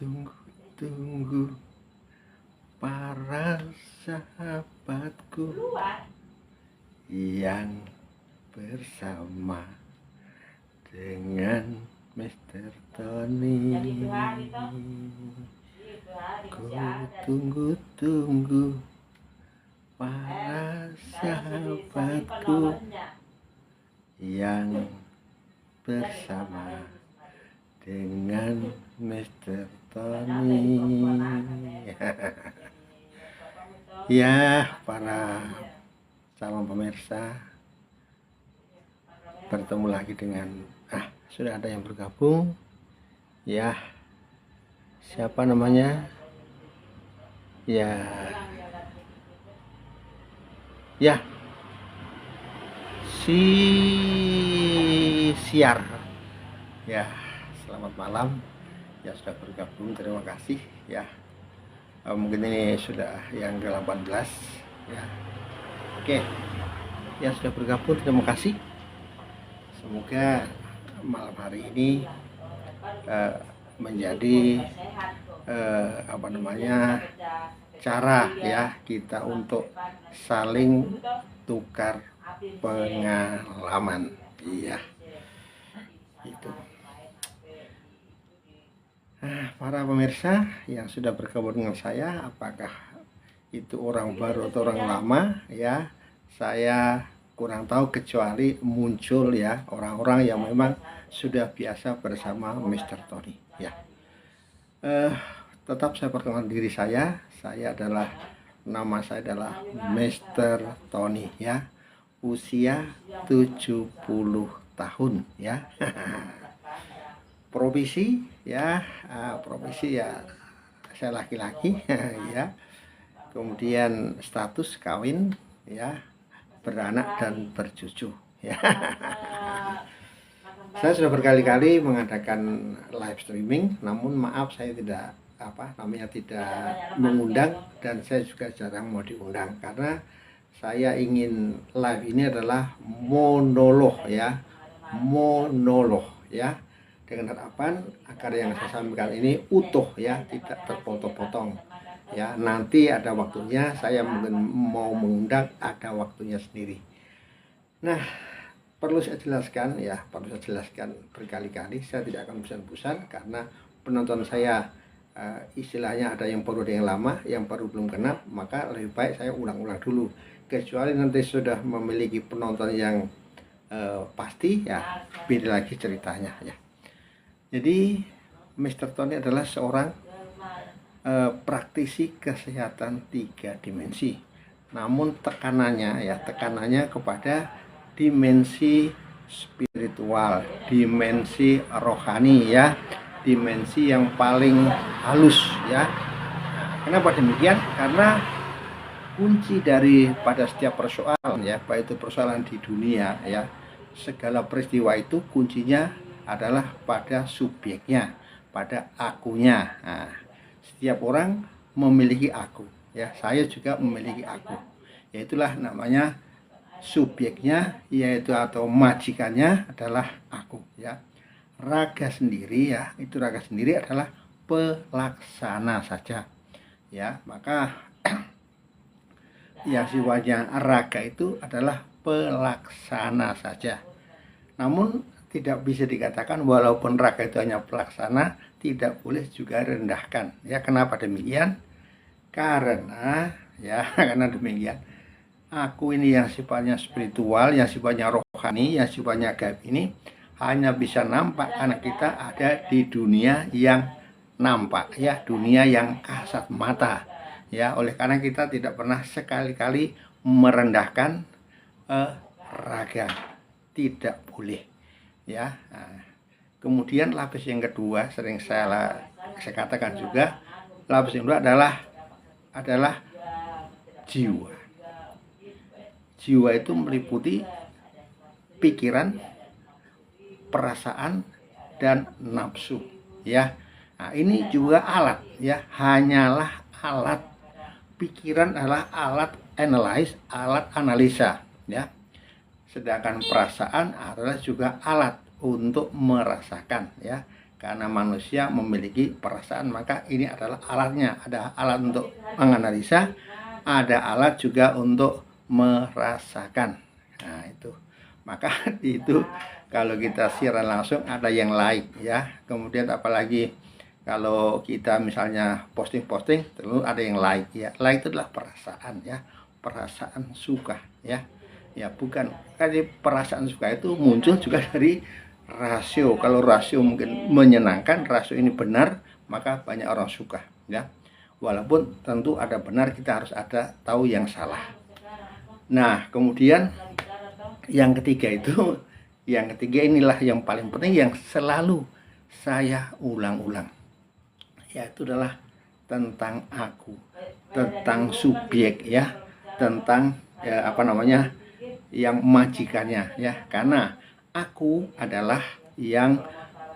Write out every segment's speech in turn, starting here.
tunggu-tunggu para sahabatku yang bersama dengan Mr. Tony. Ku tunggu-tunggu para sahabatku yang bersama dengan Mr. Tony. Ya, para calon pemirsa, bertemu lagi dengan sudah ada yang bergabung. Ya, siapa namanya? Ya, si Siar. Ya, selamat malam. Ya, sudah bergabung, terima kasih. Ya, mungkin ini sudah yang ke-18. Ya, oke. Ya, sudah bergabung, terima kasih. Semoga malam hari ini menjadi cara ya kita untuk saling tukar pengalaman. Iya, itu. Para pemirsa yang sudah bergabung dengan saya, apakah itu orang baru atau orang lama, ya saya kurang tahu, kecuali muncul ya orang-orang yang memang sudah biasa bersama Mr. Tony. Ya, tetap saya perkenalkan diri saya adalah, nama saya adalah Mr. Tony, ya, usia 70 tahun, ya. Profesi ya, saya laki-laki. Ya, kemudian status kawin, ya, beranak dan bercucu, ya. Saya sudah berkali-kali mengadakan live streaming, namun maaf saya tidak mengundang, dan saya juga jarang mau diundang karena saya ingin live ini adalah monolog, ya, dengan harapan agar yang saya sampaikan ini utuh, ya, tidak terpotong-potong. Ya, nanti ada waktunya saya mungkin mau mengundang, ada waktunya sendiri. Nah, perlu saya jelaskan berkali-kali, saya tidak akan bosan-bosan karena penonton saya istilahnya ada yang baru, ada yang lama, yang baru belum kenal, maka lebih baik saya ulang-ulang dulu. Kecuali nanti sudah memiliki penonton yang pasti, ya beda lagi ceritanya, ya. Jadi Mr. Tony adalah seorang praktisi kesehatan 3 dimensi. Namun tekanannya kepada dimensi spiritual, dimensi rohani, ya, dimensi yang paling halus, ya. Kenapa demikian? Karena kunci daripada setiap persoalan, ya, baik itu persoalan di dunia, ya, segala peristiwa itu kuncinya adalah pada subjeknya, pada akunya. Nah, setiap orang memiliki aku, ya, saya juga memiliki aku. Yaitulah namanya subjeknya, yaitu atau majikannya adalah aku, ya. Raga sendiri, ya, itu raga sendiri adalah pelaksana saja, ya. Maka ya, sifatnya raga itu adalah pelaksana saja. Namun tidak bisa dikatakan walaupun raga itu hanya pelaksana, tidak boleh juga rendahkan, ya. Kenapa demikian? Karena demikian, aku ini yang sifatnya spiritual, yang sifatnya rohani, yang sifatnya gaib ini hanya bisa nampak karena kita ada di dunia yang nampak, ya, dunia yang kasat mata, ya. Oleh karena kita tidak pernah sekali-kali merendahkan raga, tidak boleh, ya. Nah, kemudian lapis yang kedua sering saya katakan juga, lapis yang kedua adalah jiwa. Jiwa itu meliputi pikiran, perasaan, dan nafsu, ya. Nah, ini juga alat, ya, hanyalah alat. Pikiran adalah alat analisa, ya. Sedangkan perasaan adalah juga alat untuk merasakan, ya. Karena manusia memiliki perasaan, maka ini adalah alatnya. Ada alat untuk menganalisa, ada alat juga untuk merasakan. Nah itu, maka itu kalau kita siaran langsung ada yang like ya. Kemudian apalagi kalau kita misalnya posting-posting, terus ada yang like ya. Like itu adalah perasaan ya, perasaan suka ya. Ya bukan, jadi perasaan suka itu muncul juga dari rasio. Kalau rasio mungkin menyenangkan, rasio ini benar, maka banyak orang suka ya. Walaupun tentu ada benar, kita harus ada tahu yang salah. Nah kemudian yang ketiga itu, yang ketiga inilah yang paling penting, yang selalu saya ulang-ulang, yaitu adalah tentang aku, tentang subjek ya, tentang ya, yang majikannya ya. Karena aku adalah yang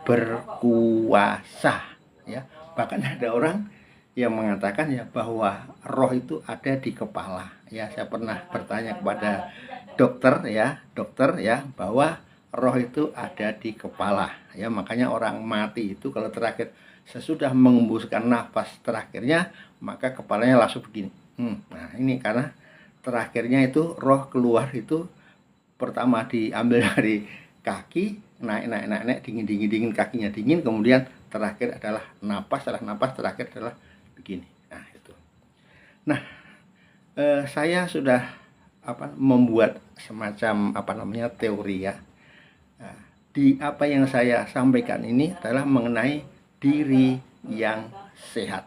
berkuasa ya. Bahkan ada orang yang mengatakan ya bahwa roh itu ada di kepala ya. Saya pernah bertanya kepada dokter ya bahwa roh itu ada di kepala ya. Makanya orang mati itu kalau terakhir sesudah mengembuskan nafas terakhirnya, maka kepalanya langsung begini. Nah ini karena terakhirnya itu roh keluar itu pertama diambil dari kaki, naik, dingin, kakinya dingin, kemudian terakhir adalah napas, setelah napas terakhir adalah begini. Nah itu. Nah saya sudah membuat semacam teori ya. Nah, di apa yang saya sampaikan ini adalah mengenai diri yang sehat.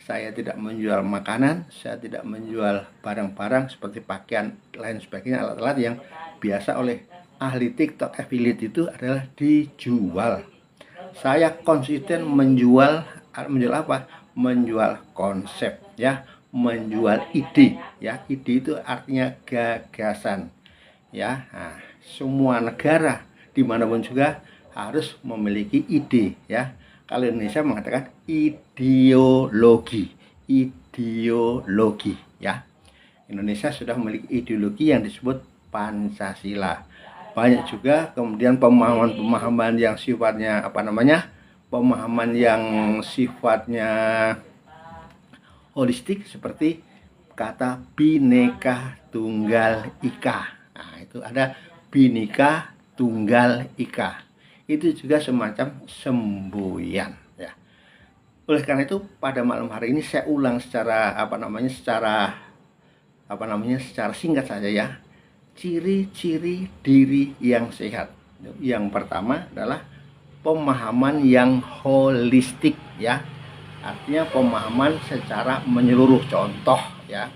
Saya tidak menjual makanan, saya tidak menjual barang-barang seperti pakaian, lain sebagainya, alat-alat yang biasa oleh ahli TikTok affiliate itu adalah dijual. Saya konsisten menjual apa? Menjual konsep ya, menjual ide ya. Ide itu artinya gagasan ya. Nah, semua negara dimanapun juga harus memiliki ide ya. Kalau Indonesia mengatakan ideologi ya. Indonesia sudah memiliki ideologi yang disebut Pancasila. Banyak juga kemudian pemahaman yang sifatnya pemahaman yang sifatnya holistik, seperti kata Bhinneka Tunggal Ika. Nah, itu ada Bhinneka Tunggal Ika. Itu juga semacam semboyan ya. Oleh karena itu pada malam hari ini saya ulang secara secara singkat saja ya. Ciri-ciri diri yang sehat. Yang pertama adalah pemahaman yang holistik ya. Artinya pemahaman secara menyeluruh. Contoh ya.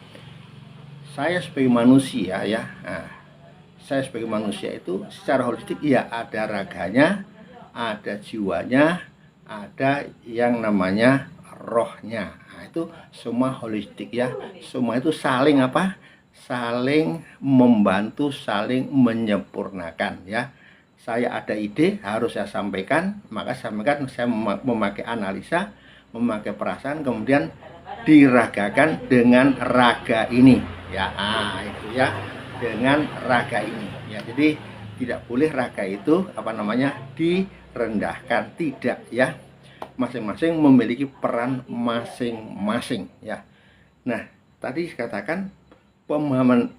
Saya sebagai manusia ya. Saya sebagai manusia itu secara holistik ya, ada raganya, ada jiwanya, ada yang namanya rohnya. Nah, itu semua holistik ya. Semua itu saling saling membantu, saling menyempurnakan ya. Saya ada ide harus saya sampaikan, maka saya memakai analisa, memakai perasaan, kemudian diragakan dengan raga ini ya. Itu ya, dengan raga ini ya. Jadi tidak boleh raga itu direndahkan, tidak ya. Masing-masing memiliki peran masing-masing ya. Nah tadi dikatakan pemahaman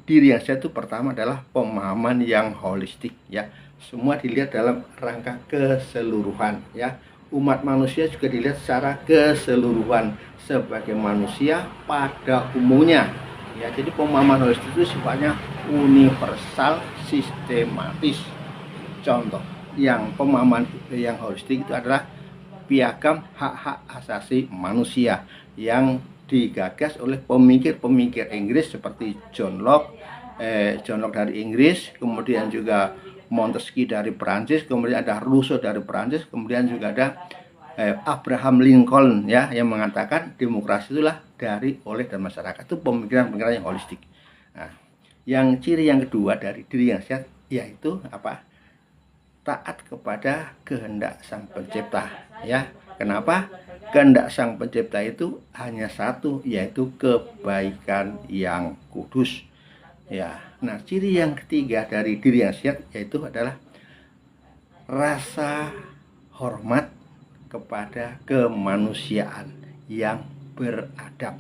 diri yang sehat itu pertama adalah pemahaman yang holistik ya. Semua dilihat dalam rangka keseluruhan ya. Umat manusia juga dilihat secara keseluruhan sebagai manusia pada umumnya ya. Jadi pemahaman holistik itu sifatnya universal, sistematis. Contoh yang pemahaman yang holistik itu adalah piagam hak-hak asasi manusia yang digagas oleh pemikir-pemikir Inggris seperti John Locke dari Inggris, kemudian juga Montesquieu dari Prancis, kemudian ada Rousseau dari Prancis, kemudian juga ada Abraham Lincoln ya, yang mengatakan demokrasi itulah oleh dan masyarakat. Itu pemikiran-pemikiran yang holistik. Nah, yang ciri yang kedua dari diri yang sehat yaitu taat kepada kehendak Sang Pencipta ya. Kenapa? Kehendak Sang Pencipta itu hanya satu, yaitu kebaikan yang kudus ya. Nah, ciri yang ketiga dari diri yang sehat yaitu adalah rasa hormat kepada kemanusiaan yang beradab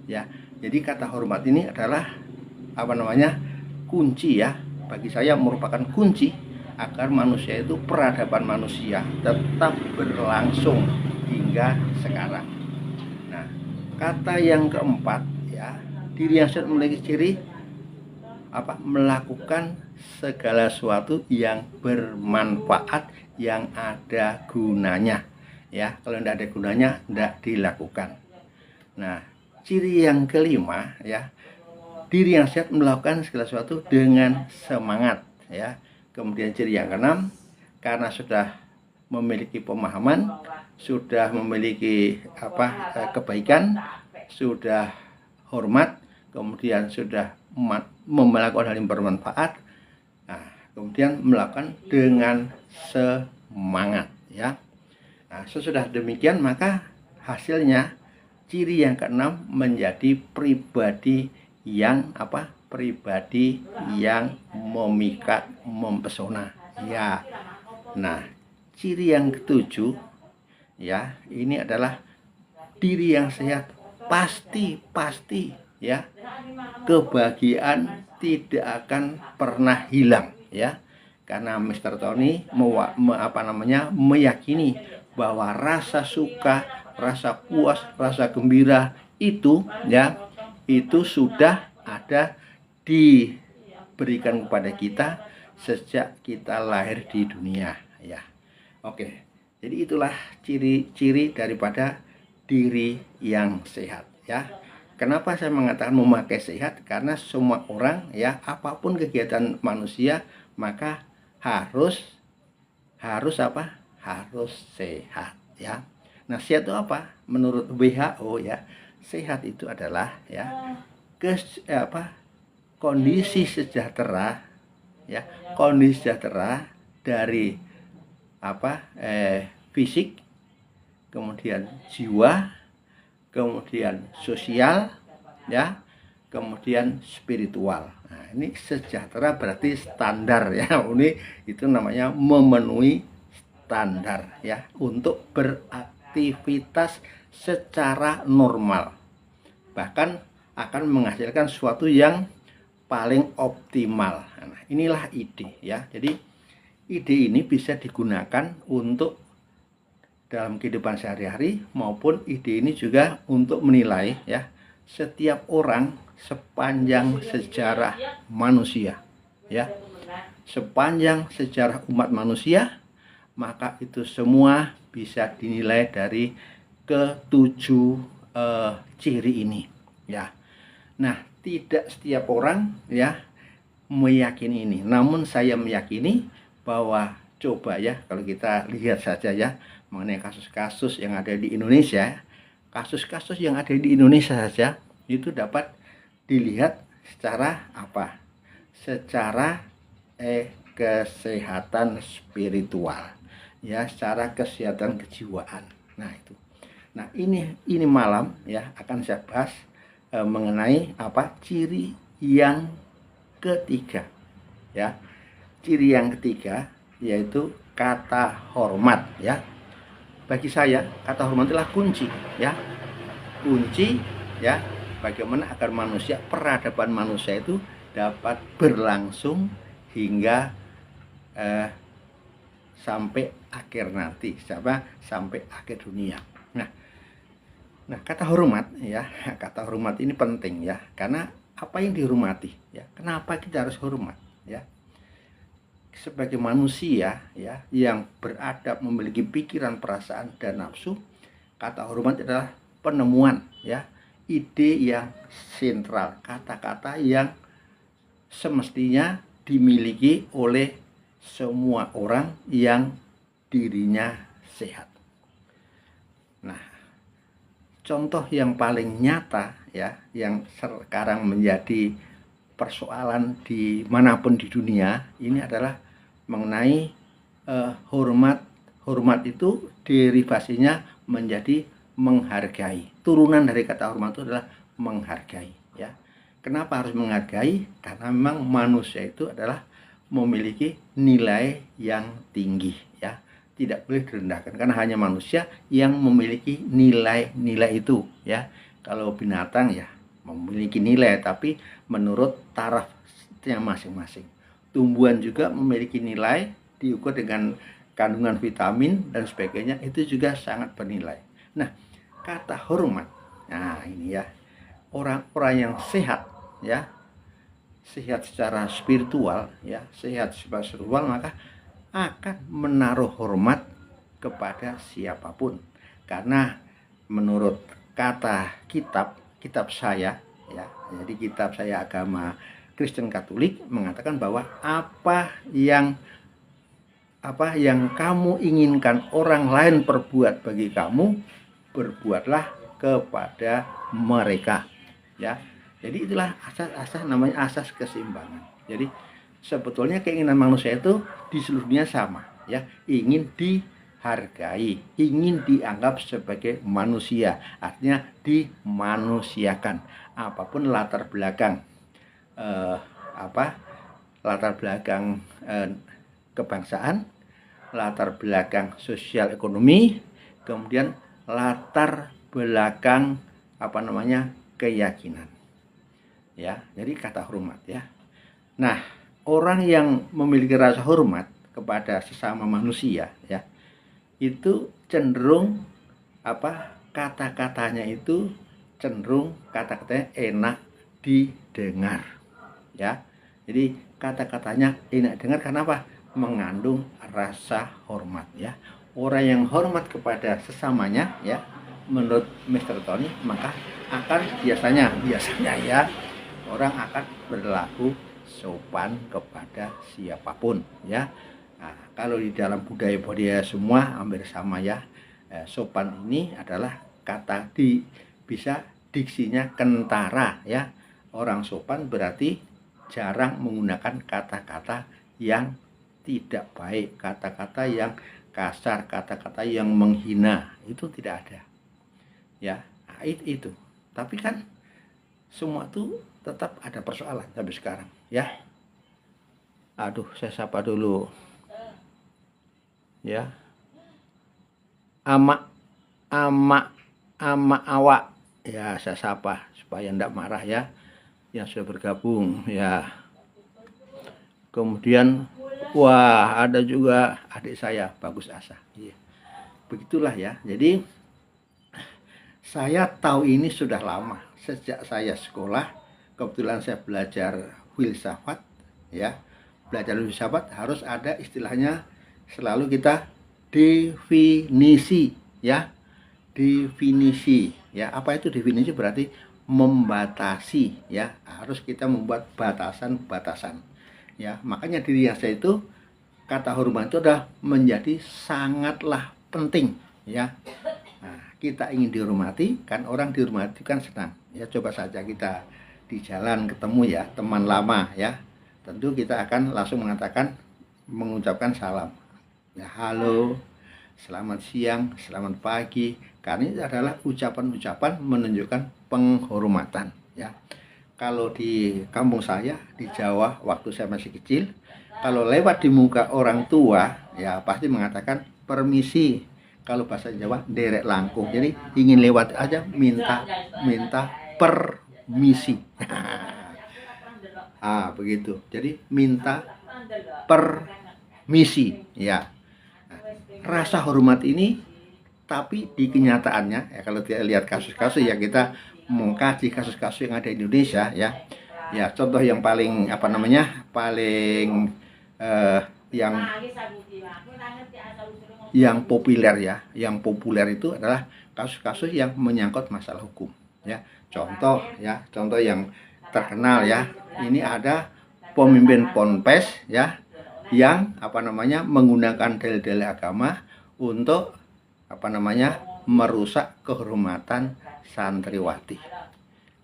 ya. Jadi kata hormat ini adalah kunci ya, bagi saya merupakan kunci agar manusia itu, peradaban manusia tetap berlangsung hingga sekarang. Nah, kata yang keempat ya, diri yang sehat memiliki ciri melakukan segala sesuatu yang bermanfaat, yang ada gunanya ya. Kalau tidak ada gunanya, tidak dilakukan. Nah, ciri yang kelima ya, diri yang sehat melakukan segala sesuatu dengan semangat ya. Kemudian ciri yang keenam, karena sudah memiliki pemahaman, sudah memiliki kebaikan, sudah hormat, kemudian sudah melakukan hal yang bermanfaat, nah, kemudian melakukan dengan semangat ya. Nah, sesudah demikian maka hasilnya ciri yang keenam menjadi pribadi yang pribadi yang memikat, mempesona ya. Nah, ciri yang ketujuh ya, ini adalah diri yang sehat pasti ya, kebahagiaan tidak akan pernah hilang ya. Karena Mr. Tony meyakini bahwa rasa suka, rasa puas, rasa gembira itu ya, itu sudah ada, diberikan kepada kita sejak kita lahir di dunia ya. Oke, jadi itulah ciri-ciri daripada diri yang sehat ya. Kenapa saya mengatakan memakai sehat? Karena semua orang ya, apapun kegiatan manusia, maka harus sehat ya. Nah, sehat itu apa? Menurut WHO ya, sehat itu adalah ya kondisi sejahtera ya, kondisi sejahtera dari fisik, kemudian jiwa, kemudian sosial ya, kemudian spiritual. Nah, ini sejahtera berarti standar ya. Ini itu namanya memenuhi standar ya, untuk beraktivitas secara normal, bahkan akan menghasilkan sesuatu yang paling optimal. Nah, inilah ide ya. Jadi ide ini bisa digunakan untuk dalam kehidupan sehari-hari, maupun ide ini juga untuk menilai ya, setiap orang sepanjang sejarah manusia ya, sepanjang sejarah umat manusia, maka itu semua bisa dinilai dari ketujuh ciri ini ya. Nah, tidak setiap orang ya meyakini ini, namun saya meyakini bahwa coba ya, kalau kita lihat saja ya mengenai kasus-kasus yang ada di Indonesia, kasus-kasus yang ada di Indonesia saja itu dapat dilihat secara secara kesehatan spiritual ya, secara kesehatan kejiwaan. Nah, itu. Nah, ini malam ya akan saya bahas mengenai ciri yang ketiga ya. Ciri yang ketiga yaitu kata hormat ya. Bagi saya kata hormat adalah kunci ya. Kunci ya, bagaimana agar peradaban manusia itu dapat berlangsung hingga sampai akhir nanti, sampai akhir dunia. Nah, kata hormat ya, kata hormat ini penting ya, karena apa yang dihormati ya, kenapa kita harus hormat ya. Sebagai manusia ya yang beradab, memiliki pikiran, perasaan dan nafsu, kata hormat adalah penemuan ya, ide yang sentral, kata-kata yang semestinya dimiliki oleh semua orang yang dirinya sehat. Nah, contoh yang paling nyata ya, yang sekarang menjadi persoalan dimanapun di dunia ini adalah mengenai hormat. Hormat itu derivasinya menjadi menghargai. Turunan dari kata hormat itu adalah menghargai ya. Kenapa harus menghargai? Karena memang manusia itu adalah memiliki nilai yang tinggi ya, tidak boleh direndahkan karena hanya manusia yang memiliki nilai-nilai itu ya. Kalau binatang ya memiliki nilai tapi menurut tarafnya masing-masing. Tumbuhan juga memiliki nilai diukur dengan kandungan vitamin dan sebagainya, itu juga sangat bernilai. Nah, kata hormat, nah ini ya, orang-orang yang sehat ya, sehat secara spiritual ya, sehat secara spiritual, maka akan menaruh hormat kepada siapapun. Karena menurut kata kitab saya ya, jadi kitab saya agama Kristen Katolik mengatakan bahwa apa yang kamu inginkan orang lain perbuat bagi kamu, berbuatlah kepada mereka ya. Jadi itulah asas namanya asas keseimbangan. Jadi sebetulnya keinginan manusia itu di seluruh dunia sama ya, ingin dihargai, ingin dianggap sebagai manusia, artinya dimanusiakan apapun latar belakang kebangsaan, latar belakang sosial ekonomi, kemudian latar belakang keyakinan ya. Jadi kata hormat ya. Nah, orang yang memiliki rasa hormat kepada sesama manusia ya, itu cenderung kata-katanya itu cenderung kata-katanya enak didengar ya. Jadi kata-katanya enak dengar karena apa? Mengandung rasa hormat ya. Orang yang hormat kepada sesamanya ya, menurut Mr. Tony, maka akan biasanya ya, orang akan berlaku sopan kepada siapapun ya. Nah, kalau di dalam budaya semua hampir sama ya. Sopan ini adalah kata bisa diksinya kentara ya. Orang sopan berarti jarang menggunakan kata-kata yang tidak baik, kata-kata yang kasar, kata-kata yang menghina, itu tidak ada ya. Nah, itu tapi kan semua itu tetap ada persoalan sampai sekarang ya. Aduh, saya sapa dulu ya. Ama awak ya, saya sapa supaya enggak marah ya yang sudah bergabung ya. Kemudian wah, ada juga adik saya Bagus Asa ya. Begitulah ya. Jadi saya tahu ini sudah lama, sejak saya sekolah. Kebetulan saya belajar filsafat ya. Belajar filsafat harus ada istilahnya, selalu kita definisi ya. Definisi ya. Apa itu definisi? Berarti membatasi ya. Harus kita membuat batasan-batasan ya. Makanya diri saya itu, kata hormat itu adalah menjadi sangatlah penting ya. Nah, kita ingin dihormati, kan orang dihormati kan senang ya. Coba saja kita di jalan ketemu ya teman lama ya, tentu kita akan langsung mengucapkan salam ya, halo, selamat siang, selamat pagi, karena ini adalah ucapan-ucapan menunjukkan penghormatan ya. Kalau di kampung saya di Jawa waktu saya masih kecil, kalau lewat di muka orang tua ya pasti mengatakan permisi. Kalau bahasa Jawa derek langkung, jadi ingin lewat aja minta permisi. Begitu. Jadi minta permisi ya. Nah, rasa hormat ini tapi di kenyataannya ya, kalau kita lihat kasus-kasus ya, kita mengkaji kasus-kasus yang ada di Indonesia ya. Ya, contoh yang paling yang populer ya, yang populer itu adalah kasus-kasus yang menyangkut masalah hukum ya. Contoh yang terkenal ya, ini ada pemimpin ponpes ya yang menggunakan dalil-dalil agama untuk merusak kehormatan santriwati.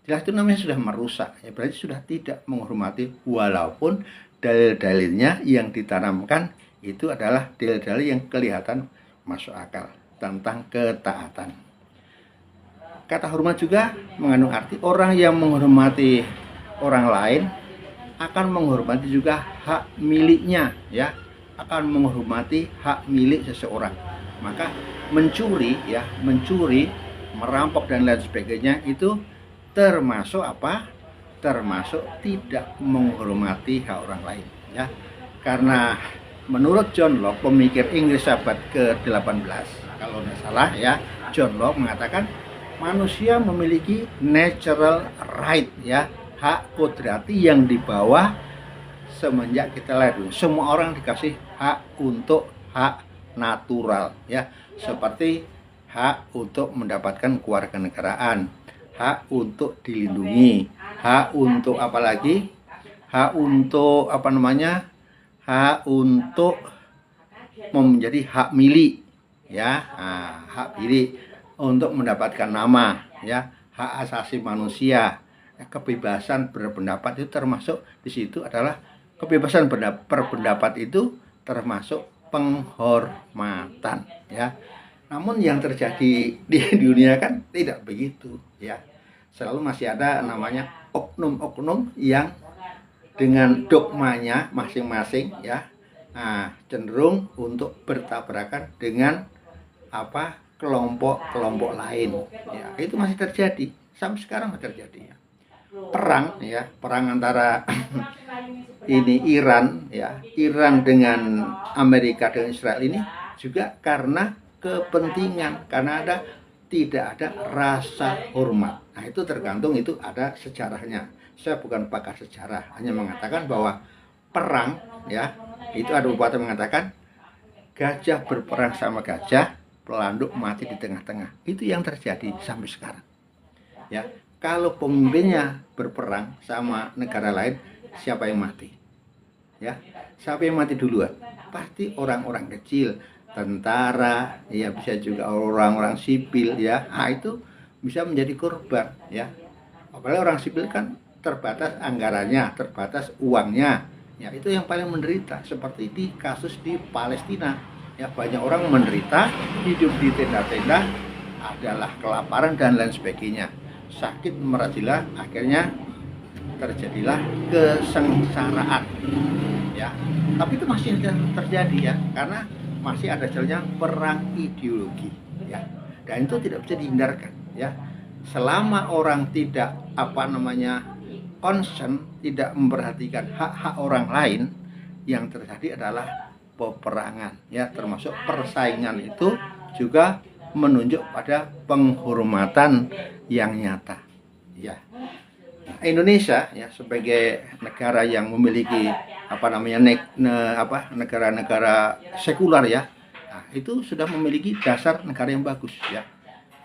Jelas itu namanya sudah merusak ya, berarti sudah tidak menghormati, walaupun dalil-dalilnya yang ditanamkan itu adalah dalil-dalil yang kelihatan masuk akal tentang ketaatan. Kata hormat juga mengandung arti orang yang menghormati orang lain akan menghormati juga hak miliknya ya. akan menghormati hak milik seseorang. Maka mencuri, merampok dan lain sebagainya itu termasuk apa? Termasuk tidak menghormati hak orang lain, ya. Karena menurut John Locke, pemikir Inggris abad ke-18, kalau tidak salah ya, John Locke mengatakan manusia memiliki natural right, ya, hak kodrati yang dibawa semenjak kita lahir. Semua orang dikasih hak untuk hak natural, ya, seperti hak untuk mendapatkan kewarganegaraan, hak untuk dilindungi, hak untuk apalagi, hak untuk hak untuk menjadi hak milik, ya, hak milik untuk mendapatkan nama, ya, hak asasi manusia, kebebasan berpendapat itu termasuk di situ adalah kebebasan berpendapat itu termasuk penghormatan, ya. Namun yang terjadi di dunia kan tidak begitu, ya. Selalu masih ada namanya oknum-oknum yang dengan dogmanya masing-masing, ya, cenderung untuk bertabrakan dengan kelompok-kelompok lain, ya. Itu masih terjadi sampai sekarang, masih terjadi, ya. Perang antara Iran dengan Amerika dengan Israel ini juga karena kepentingan, karena tidak ada rasa hormat. Nah, itu tergantung, itu ada sejarahnya. Saya bukan pakar sejarah, hanya mengatakan bahwa perang, ya, itu ada pepatah mengatakan gajah berperang sama gajah, pelanduk mati di tengah-tengah. Itu yang terjadi sampai sekarang, ya. Kalau pemimpinnya berperang sama negara lain, siapa yang mati? Ya, siapa yang mati duluan? Pasti orang-orang kecil, tentara, ya, bisa juga orang-orang sipil, ya. Itu bisa menjadi korban, ya. Apalagi orang sipil kan terbatas anggarannya, terbatas uangnya, ya. Itu yang paling menderita, seperti di kasus di Palestina, ya. Banyak orang menderita, hidup di tenda-tenda, adalah kelaparan dan lain sebagainya, sakit merajalela, akhirnya terjadilah kesengsaraan, ya. Tapi itu masih terjadi, ya, karena masih ada jalannya perang ideologi, ya, dan itu tidak bisa dihindarkan, ya. Selama orang tidak concern, tidak memperhatikan hak-hak orang lain, yang terjadi adalah peperangan, ya, termasuk persaingan. Itu juga menunjuk pada penghormatan yang nyata, ya. Indonesia, ya, sebagai negara yang memiliki negara-negara sekular, ya, itu sudah memiliki dasar negara yang bagus, ya.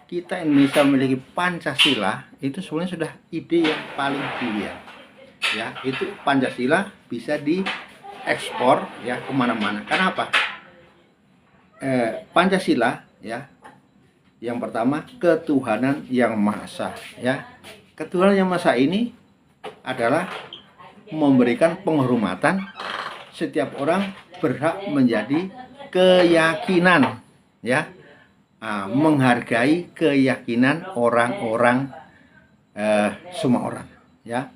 Kita Indonesia memiliki Pancasila, itu sebenarnya sudah ide yang paling brilian, ya. Itu Pancasila bisa diekspor, ya, kemana-mana. Karena apa? Pancasila, ya, yang pertama ketuhanan yang Maha Esa, ya. Ketuhanan yang Maha Esa ini adalah memberikan penghormatan, setiap orang berhak menjadi keyakinan, ya, menghargai keyakinan orang-orang, semua orang, ya.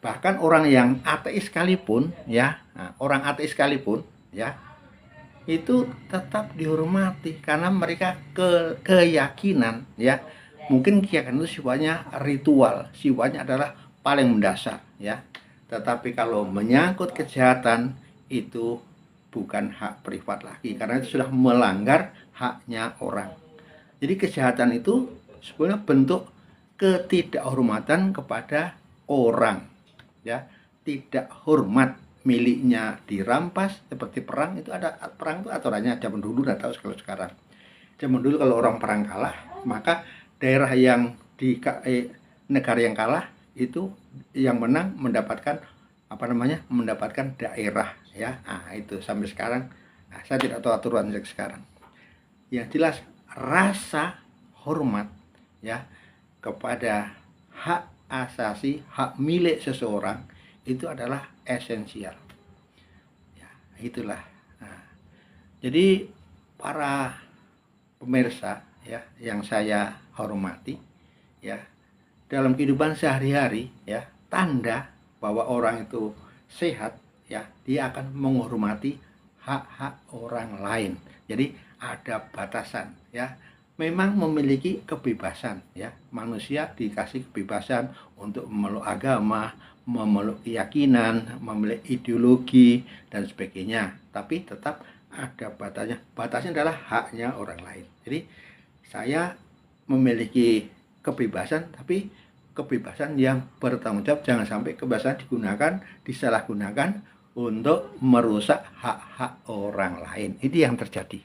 Bahkan orang yang ateis sekalipun, ya, orang ateis sekalipun, ya, itu tetap dihormati karena mereka keyakinan, ya. Mungkin keyakinan itu sifatnya ritual, sifatnya adalah paling mendasar, ya. Tetapi kalau menyangkut kejahatan, itu bukan hak privat lagi, karena itu sudah melanggar haknya orang. Jadi kejahatan itu sebenarnya bentuk ketidakhormatan kepada orang, ya. Tidak hormat, miliknya dirampas. Seperti perang, itu ada perang itu aturannya zaman dulu, nggak tahu kalau sekarang. Zaman dulu kalau orang perang kalah, maka daerah yang negara yang kalah itu yang menang mendapatkan mendapatkan daerah, ya. Itu sampai sekarang, saya tidak tahu aturan sekarang. Yang jelas rasa hormat, ya, kepada hak asasi, hak milik seseorang itu adalah esensial, ya. Itulah. Jadi para pemirsa, ya, yang saya hormati, ya, dalam kehidupan sehari-hari, ya, tanda bahwa orang itu sehat, ya, dia akan menghormati hak-hak orang lain. Jadi ada batasan ya. Memang memiliki kebebasan ya. Manusia dikasih kebebasan untuk memeluk agama, memeluk keyakinan, memeluk ideologi dan sebagainya. Tapi tetap ada batasnya. Batasnya adalah haknya orang lain. Jadi saya memiliki kebebasan, tapi kebebasan yang bertanggung jawab. Jangan sampai kebebasan digunakan, disalahgunakan untuk merusak hak-hak orang lain. Itu yang terjadi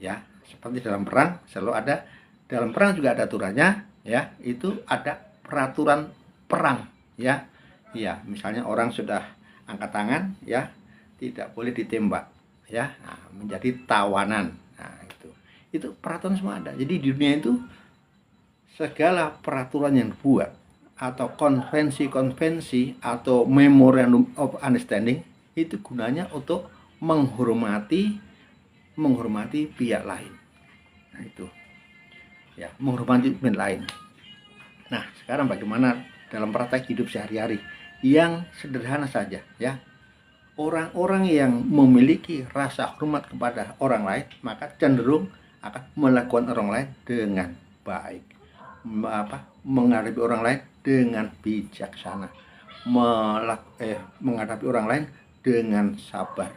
ya. Seperti dalam perang selalu ada, dalam perang juga ada aturannya ya. Itu ada peraturan perang ya. Ya, misalnya orang sudah angkat tangan ya, tidak boleh ditembak ya. Nah, menjadi tawanan. Nah, itu peraturan semua ada. Jadi di dunia itu segala peraturan yang dibuat atau konvensi-konvensi atau memorandum of understanding itu gunanya untuk menghormati pihak lain. Nah itu ya, menghormati pihak lain. Nah sekarang bagaimana dalam praktek hidup sehari-hari yang sederhana saja ya. Orang-orang yang memiliki rasa hormat kepada orang lain maka cenderung akan melakukan orang lain dengan baik, menghadapi orang lain dengan bijaksana, menghadapi orang lain dengan sabar,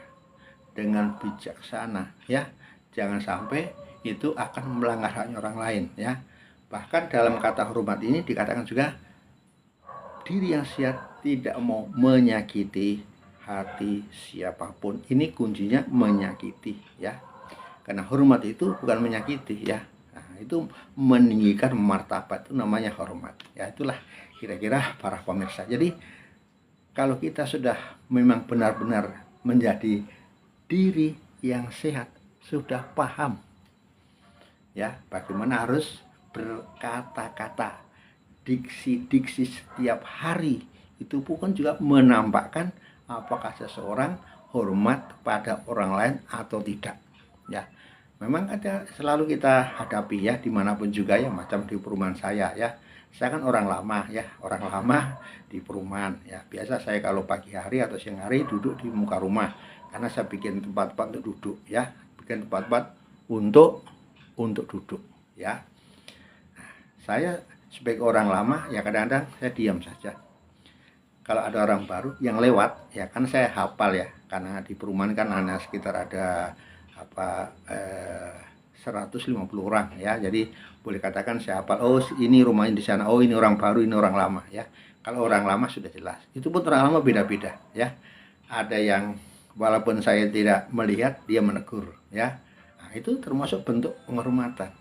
dengan bijaksana ya. Jangan sampai itu akan melanggar haknya orang lain ya. Bahkan dalam kata hormat ini dikatakan juga diri yang sehat tidak mau menyakiti hati siapapun. Ini kuncinya, menyakiti ya. Karena hormat itu bukan menyakiti ya. Nah, itu meninggikan martabat, itu namanya hormat. Ya itulah kira-kira para pemirsa. Jadi kalau kita sudah memang benar-benar menjadi diri yang sehat, sudah paham ya bagaimana harus berkata-kata, diksi-diksi setiap hari, itu pun juga menampakkan apakah seseorang hormat pada orang lain atau tidak ya. Memang ada selalu kita hadapi ya, dimanapun juga ya, macam di perumahan saya ya. Saya kan orang lama ya, orang lama di perumahan ya. Biasa saya kalau pagi hari atau siang hari duduk di muka rumah, karena saya bikin tempat-tempat untuk duduk ya, bikin tempat-tempat untuk duduk ya. Nah, saya sebagai orang lama ya kadang-kadang saya diam saja. Kalau ada orang baru yang lewat ya kan saya hafal ya, karena di perumahan kan hanya sekitar ada 150 orang ya. Jadi boleh katakan saya hafal, oh ini rumahnya di sana, oh ini orang baru, ini orang lama ya. Kalau orang lama sudah jelas. Itu pun orang lama beda-beda ya. Ada yang walaupun saya tidak melihat dia menegur ya. Nah, itu termasuk bentuk penghormatan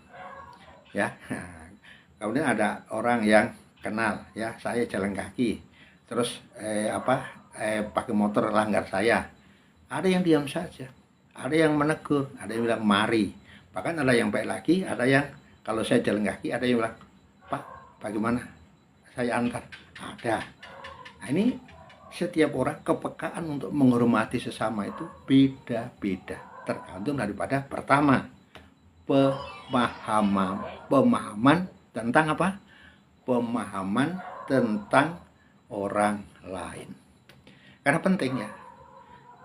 ya. Nah, kemudian ada orang yang kenal ya, saya jalan kaki terus pakai motor langgar saya. Ada yang diam saja, ada yang menegur, ada yang bilang mari. Bahkan ada yang baik lagi, ada yang kalau saya jalan kaki ada yang bilang, Pak bagaimana saya antar. Ada. Nah, ini setiap orang kepekaan untuk menghormati sesama itu beda-beda, tergantung daripada pertama pemahaman tentang apa? Pemahaman tentang orang lain. Karena penting ya.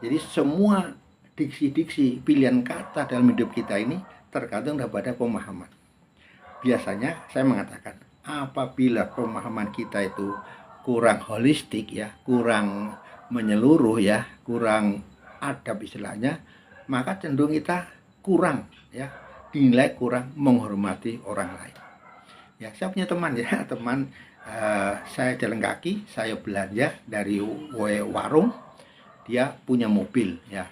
Jadi semua diksi-diksi pilihan kata dalam hidup kita ini tergantung daripada pemahaman. Biasanya saya mengatakan apabila pemahaman kita itu kurang holistik ya, kurang menyeluruh ya, kurang adab istilahnya, maka cenderung kita kurang ya, dinilai kurang menghormati orang lain. Ya, saya punya teman ya, saya jalan kaki, saya belanja dari warung, dia punya mobil ya.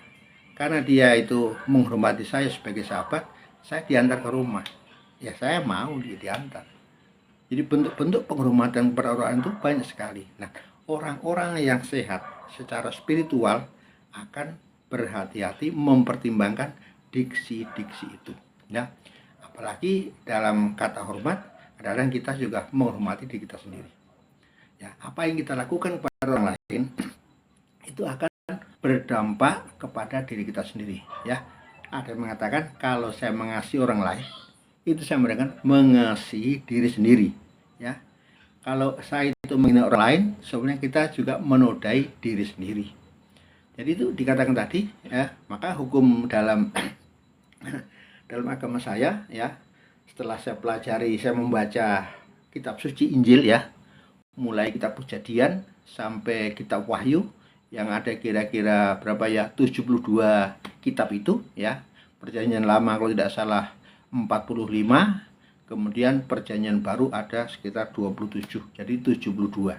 Karena dia itu menghormati saya sebagai sahabat, saya diantar ke rumah. Ya saya mau dia diantar. Jadi bentuk-bentuk penghormatan kepada orang itu banyak sekali. Nah, orang-orang yang sehat secara spiritual akan berhati-hati mempertimbangkan diksi-diksi itu ya. Apalagi dalam kata hormat, kadang-kadang kita juga menghormati diri kita sendiri. Ya, apa yang kita lakukan kepada orang lain itu akan berdampak kepada diri kita sendiri ya. Ada yang mengatakan kalau saya mengasihi orang lain itu saya mengasihi diri sendiri ya. Kalau saya itu menghina orang lain, sebenarnya kita juga menodai diri sendiri. Jadi itu dikatakan tadi ya, maka hukum dalam dalam agama saya ya, setelah saya pelajari, saya membaca kitab suci Injil ya, mulai kitab Kejadian sampai kitab Wahyu yang ada kira-kira berapa ya, 72 kitab itu ya. Perjanjian lama kalau tidak salah 45, kemudian perjanjian baru ada sekitar 27, jadi 72.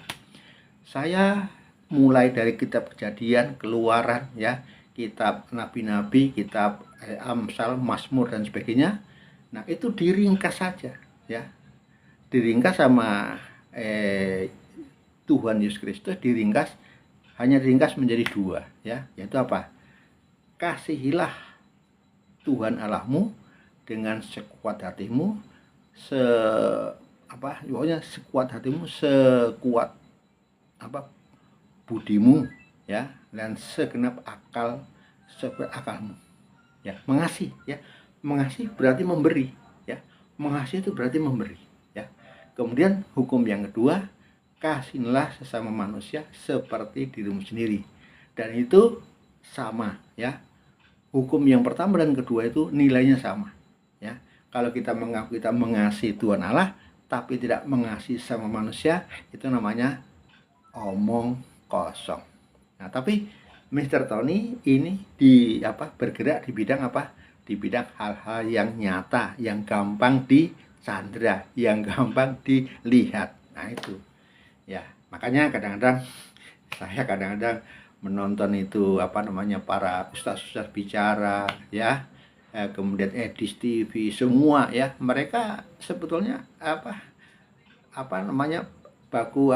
Saya mulai dari kitab Kejadian, Keluaran ya, kitab nabi-nabi, kitab Amsal, Mazmur dan sebagainya. Nah, itu diringkas saja ya. Diringkas sama Tuhan Yesus Kristus, hanya diringkas menjadi dua ya, yaitu apa? Kasihilah Tuhan Allahmu dengan sekuat hatimu, sekuat hatimu, sekuat budimu ya, dan segenap akalmu ya. Mengasihi ya, mengasihi berarti memberi ya, mengasihi itu berarti memberi ya. Kemudian hukum yang kedua, kasihilah sesama manusia seperti dirimu sendiri, dan itu sama ya. Hukum yang pertama dan kedua itu nilainya sama ya. Kalau kita mengaku kita mengasihi Tuhan Allah tapi tidak mengasihi sama manusia, itu namanya omong kosong. Nah, tapi Mr. Tony ini bergerak di bidang apa? Di bidang hal-hal yang nyata, yang gampang disandera, yang gampang dilihat. Nah, itu. Ya, makanya kadang-kadang saya menonton itu para ustaz-ustaz bicara ya. Kemudian Edis TV semua ya, mereka sebetulnya baku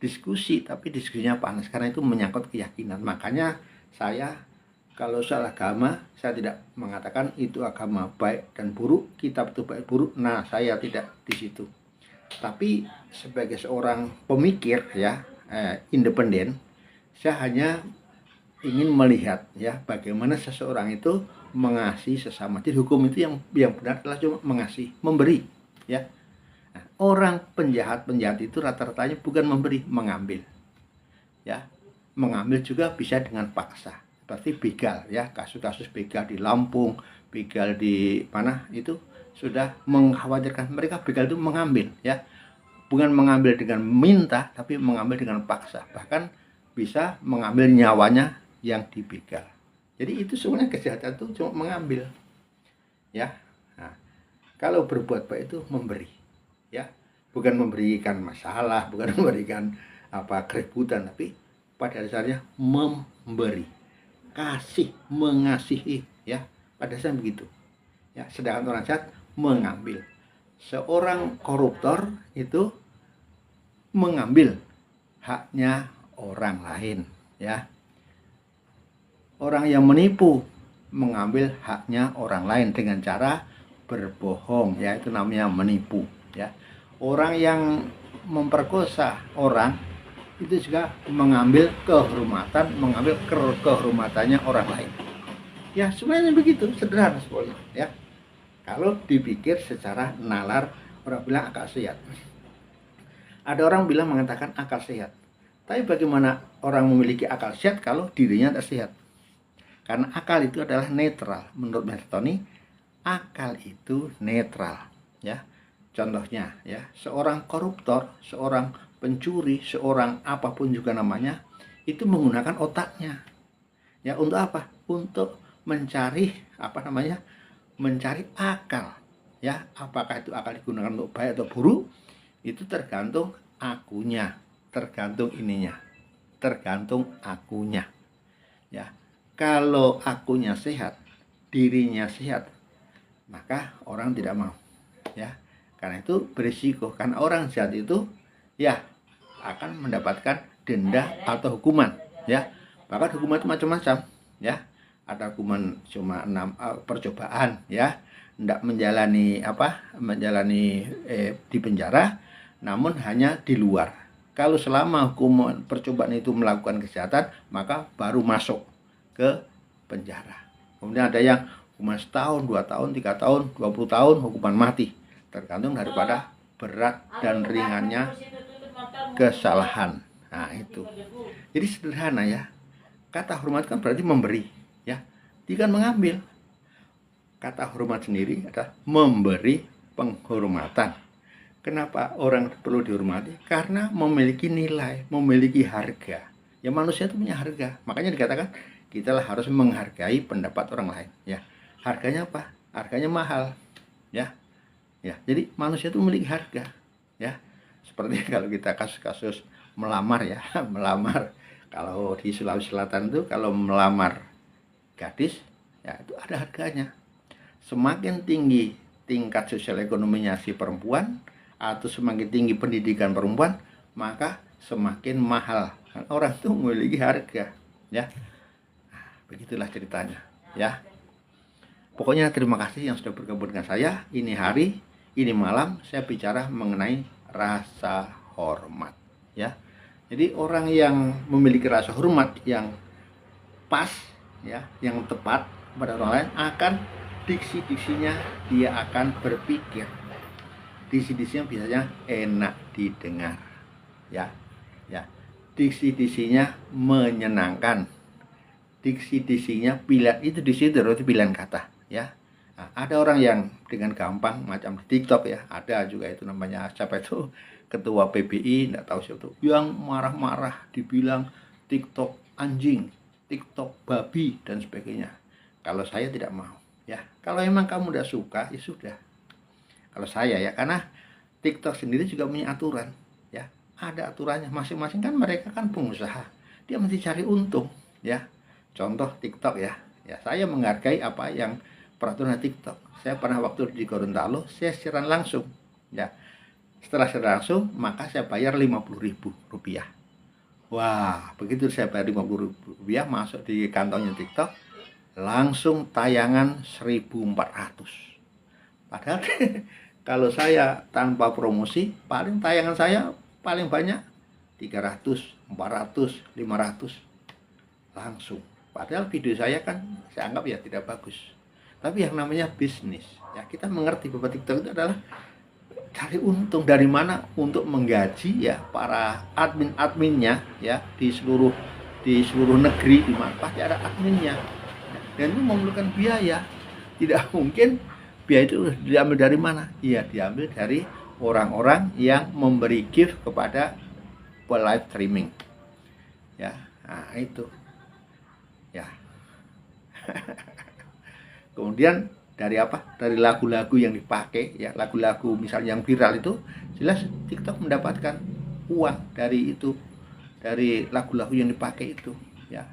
diskusi, tapi diskusinya panas karena itu menyangkut keyakinan. Makanya saya kalau soal agama, saya tidak mengatakan itu agama baik dan buruk, kitab itu baik buruk. Nah, saya tidak di situ. Tapi sebagai seorang pemikir ya, independen, saya hanya ingin melihat ya bagaimana seseorang itu mengasihi sesama. Jadi hukum itu yang benar adalah cuma mengasihi, memberi ya. Nah, orang penjahat itu rata-ratanya bukan memberi, mengambil ya. Mengambil juga bisa dengan paksa, seperti begal ya, kasus-kasus begal di Lampung, begal di mana itu sudah mengkhawatirkan. Mereka begal itu mengambil ya, bukan mengambil dengan minta, tapi mengambil dengan paksa, bahkan bisa mengambil nyawanya yang dibegal. Jadi itu sebenarnya kejahatan itu cuma mengambil ya. Nah, kalau berbuat baik itu memberi ya, bukan memberikan masalah, bukan memberikan keributan, tapi pada dasarnya memberi, kasih, mengasihi ya, pada dasarnya begitu ya. Sedangkan orang jahat mengambil. Seorang koruptor itu mengambil haknya orang lain ya. Orang yang menipu mengambil haknya orang lain dengan cara berbohong ya, itu namanya menipu ya. Orang yang memperkosa orang itu juga mengambil kehormatannya orang lain ya. Sebenarnya begitu sederhana sebetulnya ya, kalau dipikir secara nalar. Orang bilang akal sehat, ada orang mengatakan akal sehat, tapi bagaimana orang memiliki akal sehat kalau dirinya tak sehat? Karena akal itu adalah netral. Menurut Mr. Tony, akal itu netral ya. Contohnya ya, seorang koruptor, seorang pencuri, seorang apapun juga namanya, itu menggunakan otaknya ya. Untuk apa? Untuk mencari mencari akal ya. Apakah itu akal digunakan untuk baik atau buruk, itu tergantung akunya, tergantung akunya ya. Kalau akunya sehat, dirinya sehat, maka orang tidak mau ya. Karena itu berisiko, karena orang sehat itu ya akan mendapatkan denda atau hukuman ya. Bahkan hukuman itu macam-macam ya. Ada hukuman cuma 6 percobaan ya, tidak menjalani di penjara, namun hanya di luar. Kalau selama hukuman percobaan itu melakukan kejahatan, maka baru masuk ke penjara. Kemudian ada yang hukuman setahun, 2 tahun, 3 tahun, 20 tahun, hukuman mati, tergantung daripada berat dan ringannya kesalahan. Nah, itu. Jadi sederhana ya. Kata hormat kan berarti memberi, ya. Dia kan mengambil. Kata hormat sendiri adalah memberi penghormatan. Kenapa orang perlu dihormati? Karena memiliki nilai, memiliki harga. Ya, manusia itu punya harga. Makanya dikatakan kita harus menghargai pendapat orang lain. Ya, harganya apa? Harganya mahal. Ya, ya. Jadi manusia itu memiliki harga. Ya, seperti kalau kita kasus-kasus melamar, ya, melamar. Kalau di Sulawesi Selatan itu kalau melamar gadis, ya itu ada harganya. Semakin tinggi tingkat sosial ekonominya si perempuan, atau semakin tinggi pendidikan perempuan, maka semakin mahal. Orang itu memiliki harga, ya. Nah, begitulah ceritanya, ya. Pokoknya terima kasih yang sudah bergabung dengan saya. Ini hari, ini malam saya bicara mengenai rasa hormat, ya. Jadi orang yang memiliki rasa hormat yang pas, ya, yang tepat pada orang lain, akan diksi-diksinya dia akan berpikir. Diksi-diksinya biasanya enak didengar, ya, ya. Diksi-diksinya menyenangkan. Diksi-diksinya pilihan itu di situ berarti pilihan kata, ya. Nah, ada orang yang dengan gampang macam di TikTok, ya, ada juga itu namanya siapa itu ketua PBI, enggak tahu siapa itu, yang marah-marah dibilang TikTok anjing, TikTok babi dan sebagainya. Kalau saya tidak mau, ya. Kalau emang kamu udah suka, ya sudah. Kalau saya, ya, karena TikTok sendiri juga punya aturan, ya, ada aturannya masing-masing, kan mereka kan pengusaha, dia mesti cari untung, ya. Contoh TikTok, ya, ya, saya menghargai apa yang peraturan TikTok. Saya pernah waktu di Gorontalo, saya siaran langsung, ya. Setelah siaran langsung, maka saya bayar Rp50.000. Wah, begitu saya bayar Rp50.000, masuk di kantongnya TikTok, langsung tayangan 1.400. Padahal kalau saya tanpa promosi, paling tayangan saya paling banyak 300, 400, 500 langsung. Padahal video saya kan saya anggap ya tidak bagus. Tapi yang namanya bisnis, ya, kita mengerti bahwa TikTok itu adalah cari untung. Dari mana? Untuk menggaji, ya, para admin-adminnya, ya, di seluruh negeri, di mana pasti ada adminnya. Dan itu memerlukan biaya. Tidak mungkin biaya itu diambil dari mana? Iya, diambil dari orang-orang yang memberi gift kepada live streaming, ya. Nah, itu, ya. Kemudian dari apa? Dari lagu-lagu yang dipakai, ya, lagu-lagu misalnya yang viral itu, jelas TikTok mendapatkan uang dari itu, dari lagu-lagu yang dipakai itu, ya.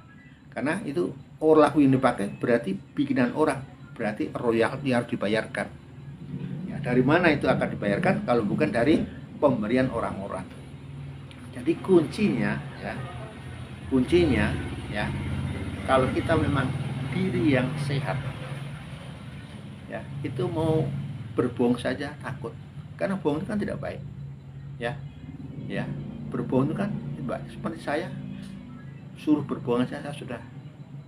Karena itu lagu yang dipakai berarti bikinan orang, berarti royalti harus dibayarkan. Ya, dari mana itu akan dibayarkan kalau bukan dari pemberian orang-orang. Jadi kuncinya, ya, kalau kita memang diri yang sehat, ya, itu mau berbohong saja takut, karena bohong itu kan tidak baik, ya, ya. Berbohong itu kan tidak baik. Seperti saya suruh berbohong saja sudah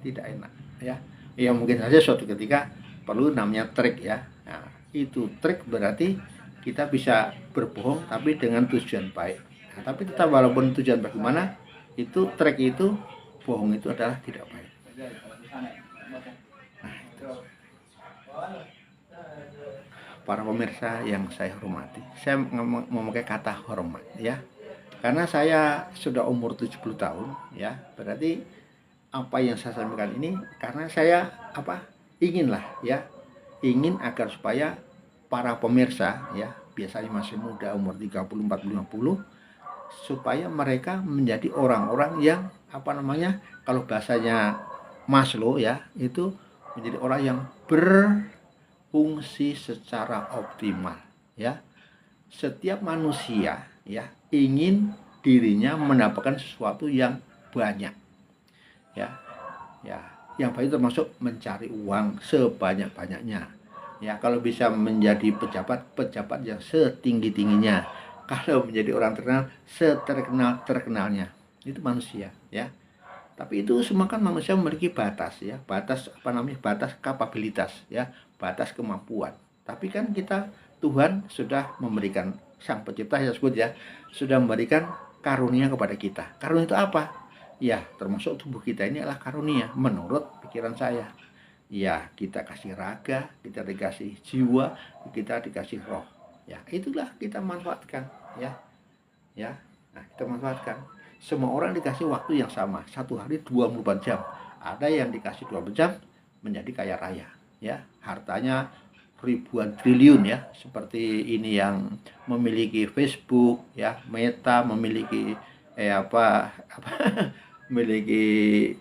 tidak enak, ya. Ya, mungkin saja suatu ketika perlu namanya trik, ya. Nah, itu trik berarti kita bisa berbohong tapi dengan tujuan baik. Nah, tapi tetap walaupun tujuan bagaimana, itu trik itu, bohong itu adalah tidak baik. Nah, itu. Para pemirsa yang saya hormati, saya memakai kata hormat, ya. Karena saya sudah umur 70 tahun, ya. Berarti apa yang saya sampaikan ini karena saya inginlah, ya, ingin agar supaya para pemirsa, ya, biasanya masih muda umur 30, 40, 50, supaya mereka menjadi orang-orang yang kalau bahasanya Maslow, ya, itu menjadi orang yang berfungsi secara optimal, ya. Setiap manusia, ya, ingin dirinya mendapatkan sesuatu yang banyak, ya, ya, yang baik termasuk mencari uang sebanyak-banyaknya, ya. Kalau bisa menjadi pejabat yang setinggi-tingginya, kalau menjadi orang terkenal seterkenal-terkenalnya, itu manusia, ya. Tapi itu semua kan manusia memiliki batas, ya, batas kapabilitas, ya, batas kemampuan. Tapi kan kita, Tuhan sudah memberikan, Sang Pencipta, ya, sudah memberikan karunia kepada kita. Karunia itu apa? Ya, termasuk tubuh kita ini adalah karunia menurut pikiran saya. Ya, kita kasih raga, kita dikasih jiwa, kita dikasih roh. Ya, itulah kita manfaatkan, ya. Ya. Nah, kita manfaatkan. Semua orang dikasih waktu yang sama, satu hari 24 jam. Ada yang dikasih 24 jam menjadi kaya raya, ya. Hartanya ribuan triliun, ya, seperti ini yang memiliki Facebook, ya, Meta memiliki memiliki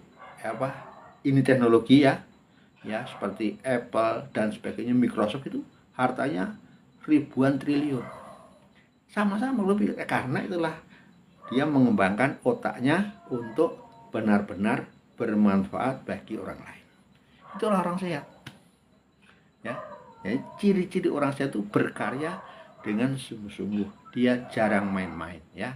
ini teknologi, ya seperti Apple dan sebagainya, Microsoft itu hartanya ribuan triliun, sama-sama lebih, karena itulah dia mengembangkan otaknya untuk benar-benar bermanfaat bagi orang lain. Itulah orang sehat, ya. Jadi ciri-ciri orang sehat itu berkarya dengan sungguh-sungguh, dia jarang main-main, ya.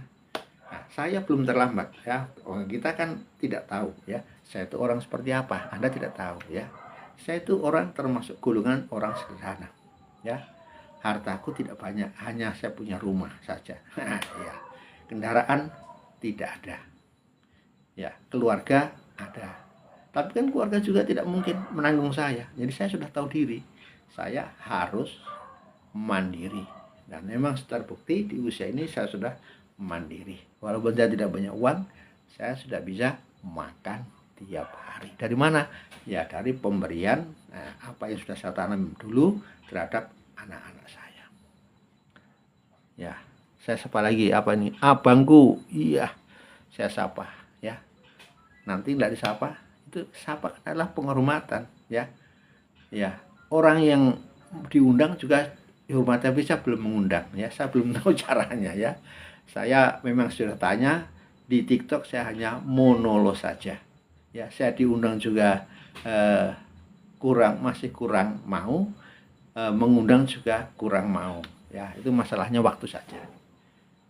Nah, saya belum terlambat, ya. Kita kan tidak tahu, ya. Saya itu orang seperti apa, Anda tidak tahu, ya. Saya itu orang termasuk golongan orang sederhana, ya. Hartaku tidak banyak, hanya saya punya rumah saja. Ya. Kendaraan tidak ada, ya. Keluarga ada, tapi kan keluarga juga tidak mungkin menanggung saya. Jadi saya sudah tahu diri, saya harus mandiri. Dan memang terbukti di usia ini saya sudah mandiri. Walaupun saya tidak banyak uang, saya sudah bisa makan tiap hari. Dari mana? Ya dari pemberian apa yang sudah saya tanam dulu terhadap anak-anak saya. Ya, saya sapa lagi, apa ini? Abangku. Iya, saya sapa, ya. Nanti tidak disapa, itu sapa adalah penghormatan, ya. Ya, orang yang diundang juga dihormati, tapi saya belum mengundang, ya. Saya belum tahu caranya, ya. Saya memang sudah tanya di TikTok, saya hanya monolog saja, ya. Saya diundang juga masih kurang mau, mengundang juga kurang mau, ya. Itu masalahnya waktu saja.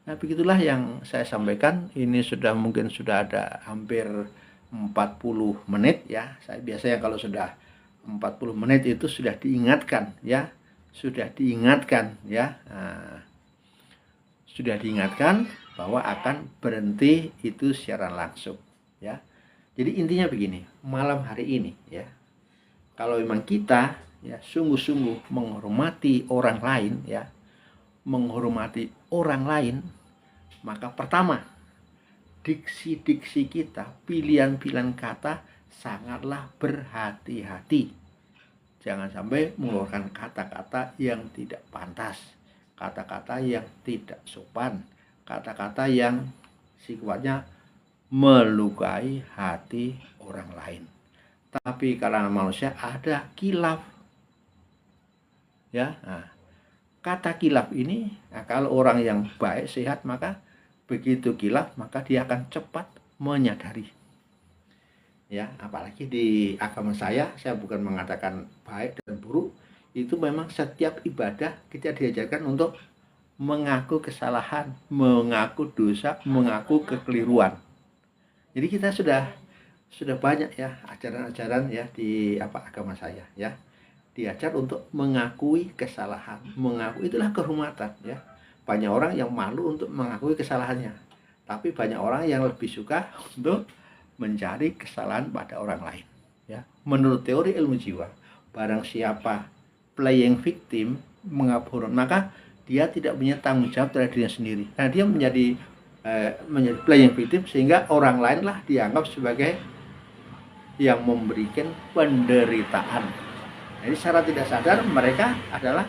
Nah, begitulah yang saya sampaikan. Ini mungkin sudah ada hampir 40 menit, ya. Saya biasanya kalau sudah 40 menit itu sudah diingatkan, ya. Sudah diingatkan, ya. Sudah diingatkan bahwa akan berhenti itu siaran langsung, ya. Jadi intinya begini, malam hari ini, ya, kalau memang kita, ya, sungguh-sungguh menghormati orang lain, ya, menghormati orang lain, maka pertama, diksi-diksi kita, pilihan-pilihan kata sangatlah berhati-hati. Jangan sampai mengeluarkan kata-kata yang tidak pantas, kata-kata yang tidak sopan, kata-kata yang sifatnya melukai hati orang lain. Tapi karena manusia ada khilaf, ya. Nah, kata khilaf ini, kalau orang yang baik sehat, maka begitu khilaf maka dia akan cepat menyadari, ya. Apalagi di agama saya bukan mengatakan baik dan buruk. Itu memang setiap ibadah kita diajarkan untuk mengaku kesalahan, mengaku dosa, mengaku kekeliruan. Jadi kita sudah banyak, ya, ajaran-ajaran, ya, di agama saya, ya, diajar untuk mengakui kesalahan. Mengaku itulah kehormatan, ya. Banyak orang yang malu untuk mengakui kesalahannya, tapi banyak orang yang lebih suka untuk mencari kesalahan pada orang lain, ya. Menurut teori ilmu jiwa, barang siapa playing victim, mengabur, maka dia tidak punya tanggung jawab terhadap dirinya sendiri. Nah, dia menjadi playing victim, sehingga orang lain lah dianggap sebagai yang memberikan penderitaan. Jadi secara tidak sadar mereka adalah